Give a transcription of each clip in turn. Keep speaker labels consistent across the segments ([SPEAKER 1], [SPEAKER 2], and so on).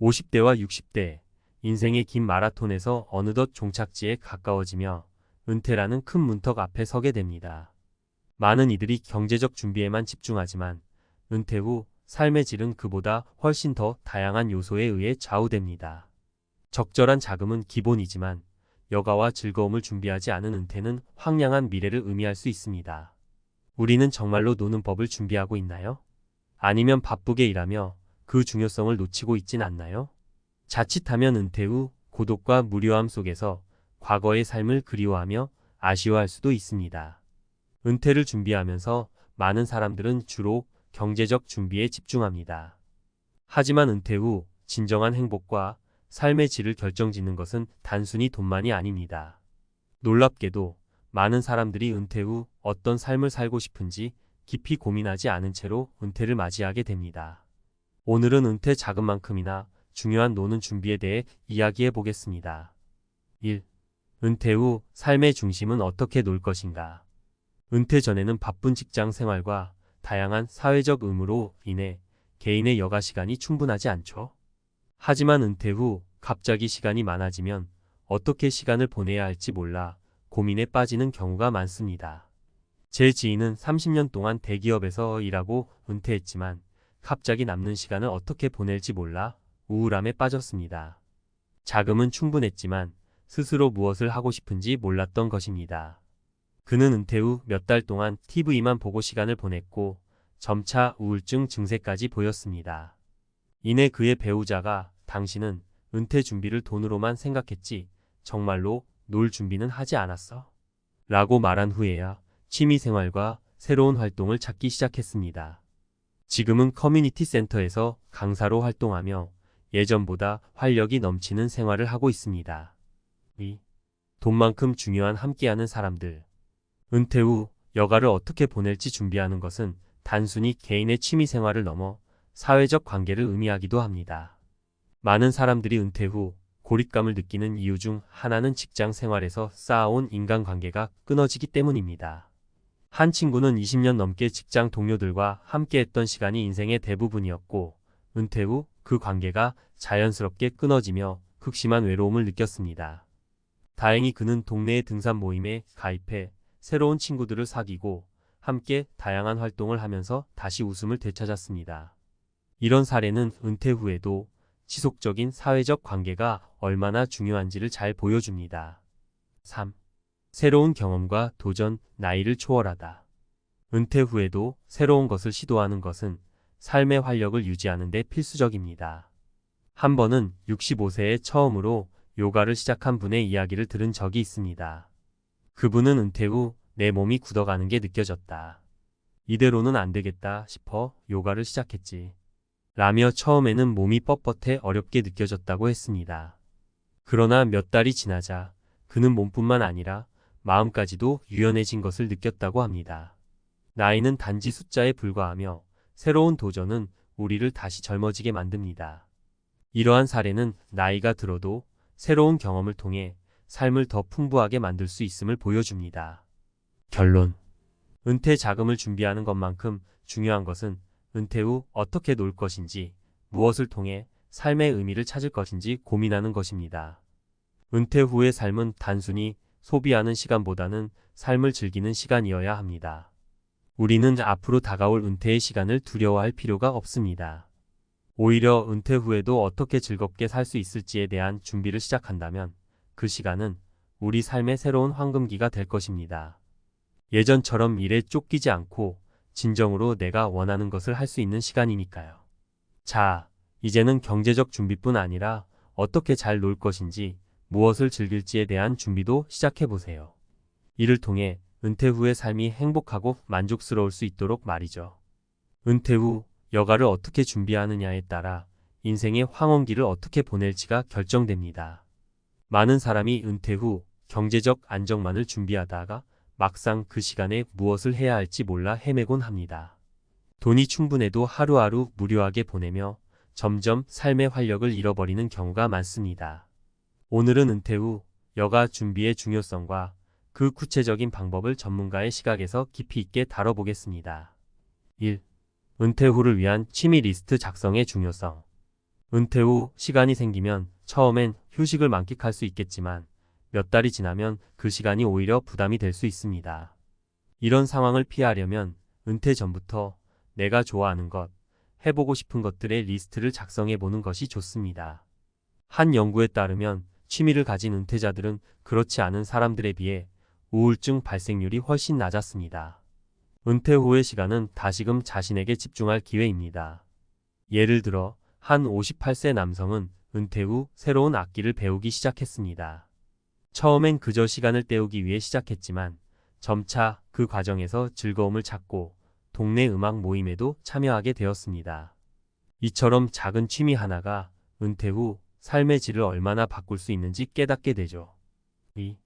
[SPEAKER 1] 50대와 60대, 인생의 긴 마라톤에서 어느덧 종착지에 가까워지며 은퇴라는 큰 문턱 앞에 서게 됩니다. 많은 이들이 경제적 준비에만 집중하지만 은퇴 후 삶의 질은 그보다 훨씬 더 다양한 요소에 의해 좌우됩니다. 적절한 자금은 기본이지만 여가와 즐거움을 준비하지 않은 은퇴는 황량한 미래를 의미할 수 있습니다. 우리는 정말로 노는 법을 준비하고 있나요? 아니면 바쁘게 일하며 그 중요성을 놓치고 있진 않나요? 자칫하면 은퇴 후 고독과 무료함 속에서 과거의 삶을 그리워하며 아쉬워할 수도 있습니다. 은퇴를 준비하면서 많은 사람들은 주로 경제적 준비에 집중합니다. 하지만 은퇴 후 진정한 행복과 삶의 질을 결정짓는 것은 단순히 돈만이 아닙니다. 놀랍게도 많은 사람들이 은퇴 후 어떤 삶을 살고 싶은지 깊이 고민하지 않은 채로 은퇴를 맞이하게 됩니다. 오늘은 은퇴 자금만큼이나 중요한 노는 준비에 대해 이야기해 보겠습니다. 1. 은퇴 후 삶의 중심은 어떻게 놀 것인가? 은퇴 전에는 바쁜 직장 생활과 다양한 사회적 의무로 인해 개인의 여가 시간이 충분하지 않죠. 하지만 은퇴 후 갑자기 시간이 많아지면 어떻게 시간을 보내야 할지 몰라 고민에 빠지는 경우가 많습니다. 제 지인은 30년 동안 대기업에서 일하고 은퇴했지만 갑자기 남는 시간을 어떻게 보낼지 몰라 우울함에 빠졌습니다. 자금은 충분했지만 스스로 무엇을 하고 싶은지 몰랐던 것입니다. 그는 은퇴 후 몇 달 동안 TV만 보고 시간을 보냈고 점차 우울증 증세까지 보였습니다. 이내 그의 배우자가 당신은 은퇴 준비를 돈으로만 생각했지 정말로 놀 준비는 하지 않았어? 라고 말한 후에야 취미생활과 새로운 활동을 찾기 시작했습니다. 지금은 커뮤니티 센터에서 강사로 활동하며 예전보다 활력이 넘치는 생활을 하고 있습니다. 2. 돈만큼 중요한 함께하는 사람들. 은퇴 후 여가를 어떻게 보낼지 준비하는 것은 단순히 개인의 취미생활을 넘어 사회적 관계를 의미하기도 합니다. 많은 사람들이 은퇴 후 고립감을 느끼는 이유 중 하나는 직장 생활에서 쌓아온 인간관계가 끊어지기 때문입니다. 한 친구는 20년 넘게 직장 동료들과 함께했던 시간이 인생의 대부분이었고 은퇴 후 그 관계가 자연스럽게 끊어지며 극심한 외로움을 느꼈습니다. 다행히 그는 동네의 등산 모임에 가입해 새로운 친구들을 사귀고 함께 다양한 활동을 하면서 다시 웃음을 되찾았습니다. 이런 사례는 은퇴 후에도 지속적인 사회적 관계가 얼마나 중요한지를 잘 보여줍니다. 3. 새로운 경험과 도전, 나이를 초월하다. 은퇴 후에도 새로운 것을 시도하는 것은 삶의 활력을 유지하는 데 필수적입니다. 한 번은 65세에 처음으로 요가를 시작한 분의 이야기를 들은 적이 있습니다. 그분은 은퇴 후 내 몸이 굳어가는 게 느껴졌다. 이대로는 안 되겠다 싶어 요가를 시작했지. 라며 처음에는 몸이 뻣뻣해 어렵게 느껴졌다고 했습니다. 그러나 몇 달이 지나자 그는 몸뿐만 아니라 마음까지도 유연해진 것을 느꼈다고 합니다. 나이는 단지 숫자에 불과하며 새로운 도전은 우리를 다시 젊어지게 만듭니다. 이러한 사례는 나이가 들어도 새로운 경험을 통해 삶을 더 풍부하게 만들 수 있음을 보여줍니다. 결론. 은퇴 자금을 준비하는 것만큼 중요한 것은 은퇴 후 어떻게 놀 것인지, 무엇을 통해 삶의 의미를 찾을 것인지 고민하는 것입니다. 은퇴 후의 삶은 단순히 소비하는 시간보다는 삶을 즐기는 시간이어야 합니다. 우리는 앞으로 다가올 은퇴의 시간을 두려워할 필요가 없습니다. 오히려 은퇴 후에도 어떻게 즐겁게 살 수 있을지에 대한 준비를 시작한다면 그 시간은 우리 삶의 새로운 황금기가 될 것입니다. 예전처럼 일에 쫓기지 않고 진정으로 내가 원하는 것을 할 수 있는 시간이니까요. 자, 이제는 경제적 준비뿐 아니라 어떻게 잘 놀 것인지, 무엇을 즐길지에 대한 준비도 시작해보세요. 이를 통해 은퇴 후의 삶이 행복하고 만족스러울 수 있도록 말이죠. 은퇴 후 여가를 어떻게 준비하느냐에 따라 인생의 황혼기를 어떻게 보낼지가 결정됩니다. 많은 사람이 은퇴 후 경제적 안정만을 준비하다가 막상 그 시간에 무엇을 해야 할지 몰라 헤매곤 합니다. 돈이 충분해도 하루하루 무료하게 보내며 점점 삶의 활력을 잃어버리는 경우가 많습니다. 오늘은 은퇴 후 여가 준비의 중요성과 그 구체적인 방법을 전문가의 시각에서 깊이 있게 다뤄보겠습니다. 1. 은퇴 후를 위한 취미 리스트 작성의 중요성. 은퇴 후 시간이 생기면 처음엔 휴식을 만끽할 수 있겠지만 몇 달이 지나면 그 시간이 오히려 부담이 될 수 있습니다. 이런 상황을 피하려면 은퇴 전부터 내가 좋아하는 것, 해보고 싶은 것들의 리스트를 작성해 보는 것이 좋습니다. 한 연구에 따르면 취미를 가진 은퇴자들은 그렇지 않은 사람들에 비해 우울증 발생률이 훨씬 낮았습니다. 은퇴 후의 시간은 다시금 자신에게 집중할 기회입니다. 예를 들어 한 58세 남성은 은퇴 후 새로운 악기를 배우기 시작했습니다. 처음엔 그저 시간을 때우기 위해 시작했지만 점차 그 과정에서 즐거움을 찾고 동네 음악 모임에도 참여하게 되었습니다. 이처럼 작은 취미 하나가 은퇴 후 삶의 질을 얼마나 바꿀 수 있는지 깨닫게 되죠. 2.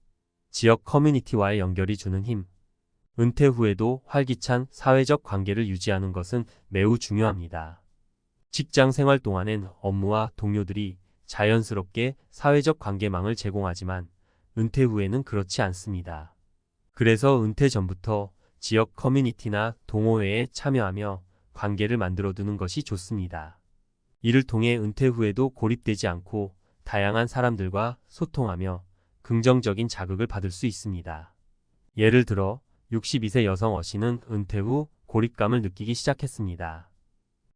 [SPEAKER 1] 지역 커뮤니티와의 연결이 주는 힘. 은퇴 후에도 활기찬 사회적 관계를 유지하는 것은 매우 중요합니다. 직장 생활 동안엔 업무와 동료들이 자연스럽게 사회적 관계망을 제공하지만 은퇴 후에는 그렇지 않습니다. 그래서 은퇴 전부터 지역 커뮤니티나 동호회에 참여하며 관계를 만들어 두는 것이 좋습니다. 이를 통해 은퇴 후에도 고립되지 않고 다양한 사람들과 소통하며 긍정적인 자극을 받을 수 있습니다. 예를 들어 62세 여성 어씨는 은퇴 후 고립감을 느끼기 시작했습니다.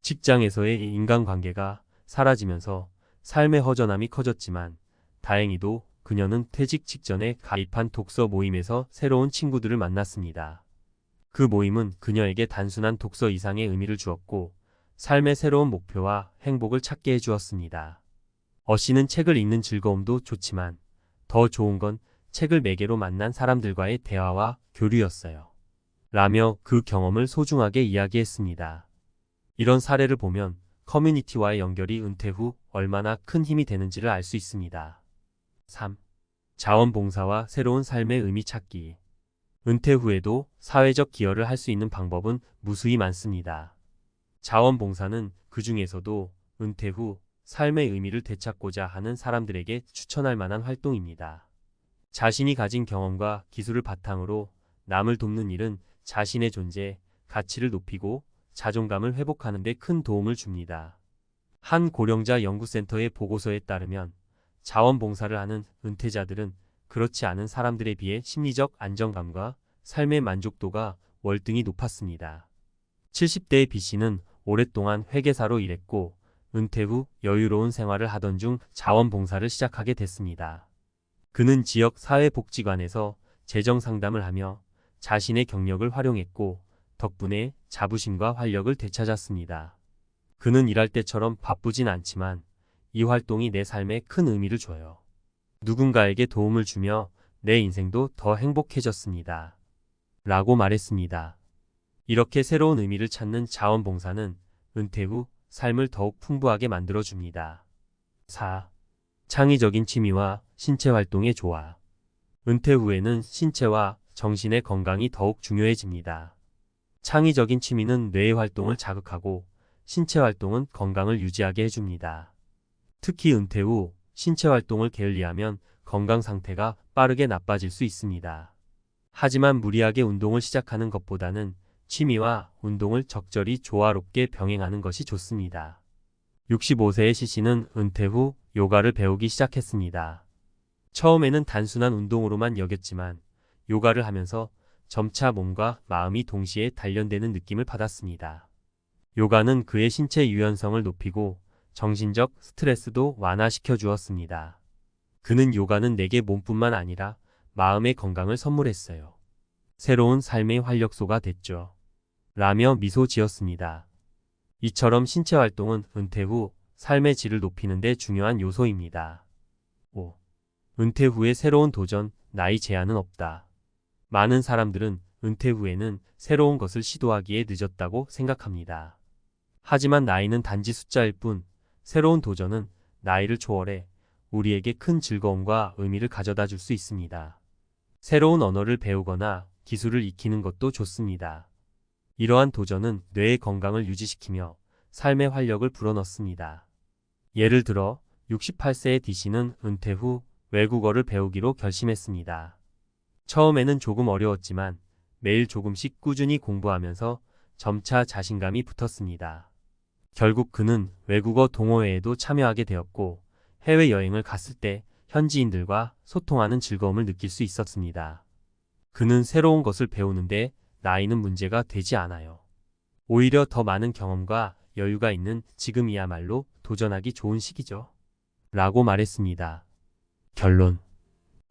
[SPEAKER 1] 직장에서의 인간관계가 사라지면서 삶의 허전함이 커졌지만 다행히도 그녀는 퇴직 직전에 가입한 독서 모임에서 새로운 친구들을 만났습니다. 그 모임은 그녀에게 단순한 독서 이상의 의미를 주었고 삶의 새로운 목표와 행복을 찾게 해주었습니다. 어씨는 책을 읽는 즐거움도 좋지만 더 좋은 건 책을 매개로 만난 사람들과의 대화와 교류였어요. 라며 그 경험을 소중하게 이야기했습니다. 이런 사례를 보면 커뮤니티와의 연결이 은퇴 후 얼마나 큰 힘이 되는지를 알 수 있습니다. 3. 자원봉사와 새로운 삶의 의미 찾기. 은퇴 후에도 사회적 기여를 할 수 있는 방법은 무수히 많습니다. 자원봉사는 그 중에서도 은퇴 후 삶의 의미를 되찾고자 하는 사람들에게 추천할 만한 활동입니다. 자신이 가진 경험과 기술을 바탕으로 남을 돕는 일은 자신의 존재, 가치를 높이고 자존감을 회복하는 데 큰 도움을 줍니다. 한 고령자 연구센터의 보고서에 따르면 자원봉사를 하는 은퇴자들은 그렇지 않은 사람들에 비해 심리적 안정감과 삶의 만족도가 월등히 높았습니다. 70대의 B씨는 오랫동안 회계사로 일했고 은퇴 후 여유로운 생활을 하던 중 자원봉사를 시작하게 됐습니다. 그는 지역 사회복지관에서 재정 상담을 하며 자신의 경력을 활용했고 덕분에 자부심과 활력을 되찾았습니다. 그는 일할 때처럼 바쁘진 않지만 이 활동이 내 삶에 큰 의미를 줘요. 누군가에게 도움을 주며 내 인생도 더 행복해졌습니다. 라고 말했습니다. 이렇게 새로운 의미를 찾는 자원봉사는 은퇴 후 삶을 더욱 풍부하게 만들어줍니다. 4. 창의적인 취미와 신체 활동의 조화. 은퇴 후에는 신체와 정신의 건강이 더욱 중요해집니다. 창의적인 취미는 뇌의 활동을 자극하고 신체 활동은 건강을 유지하게 해줍니다. 특히 은퇴 후 신체 활동을 게을리하면 건강 상태가 빠르게 나빠질 수 있습니다. 하지만 무리하게 운동을 시작하는 것보다는 취미와 운동을 적절히 조화롭게 병행하는 것이 좋습니다. 65세의 C씨는 은퇴 후 요가를 배우기 시작했습니다. 처음에는 단순한 운동으로만 여겼지만 요가를 하면서 점차 몸과 마음이 동시에 단련되는 느낌을 받았습니다. 요가는 그의 신체 유연성을 높이고 정신적 스트레스도 완화시켜 주었습니다. 그는 요가는 내게 몸뿐만 아니라 마음의 건강을 선물했어요. 새로운 삶의 활력소가 됐죠. 라며 미소 지었습니다. 이처럼 신체 활동은 은퇴 후 삶의 질을 높이는 데 중요한 요소입니다. 5. 은퇴 후에 새로운 도전, 나이 제한은 없다. 많은 사람들은 은퇴 후에는 새로운 것을 시도하기에 늦었다고 생각합니다. 하지만 나이는 단지 숫자일 뿐, 새로운 도전은 나이를 초월해 우리에게 큰 즐거움과 의미를 가져다 줄 수 있습니다. 새로운 언어를 배우거나 기술을 익히는 것도 좋습니다. 이러한 도전은 뇌의 건강을 유지시키며 삶의 활력을 불어넣습니다. 예를 들어 68세의 D씨는 은퇴 후 외국어를 배우기로 결심했습니다. 처음에는 조금 결국 그는 외국어 동호회에도 참여하게 되었고 해외여행을 갔을 때 현지인들과 소통하는 즐거움을 느낄 수 있었습니다. 그는 새로운 것을 배우는데 나이는 문제가 되지 않아요. 오히려 더 많은 경험과 여유가 있는 지금이야말로 도전하기 좋은 시기죠. 라고 말했습니다. 결론.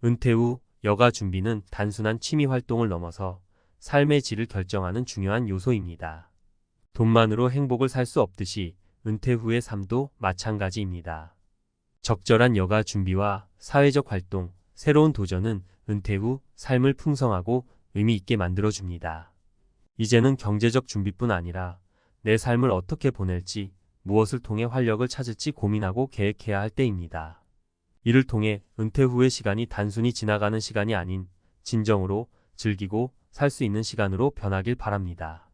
[SPEAKER 1] 은퇴 후 여가 준비는 단순한 취미 활동을 넘어서 삶의 질을 결정하는 중요한 요소입니다. 돈만으로 행복을 살 수 없듯이 은퇴 후의 삶도 마찬가지입니다. 적절한 여가 준비와 사회적 활동, 새로운 도전은 은퇴 후 삶을 풍성하고 의미 있게 만들어줍니다. 이제는 경제적 준비뿐 아니라 내 삶을 어떻게 보낼지, 무엇을 통해 활력을 찾을지 고민하고 계획해야 할 때입니다. 이를 통해 은퇴 후의 시간이 단순히 지나가는 시간이 아닌 진정으로 즐기고 살 수 있는 시간으로 변하길 바랍니다.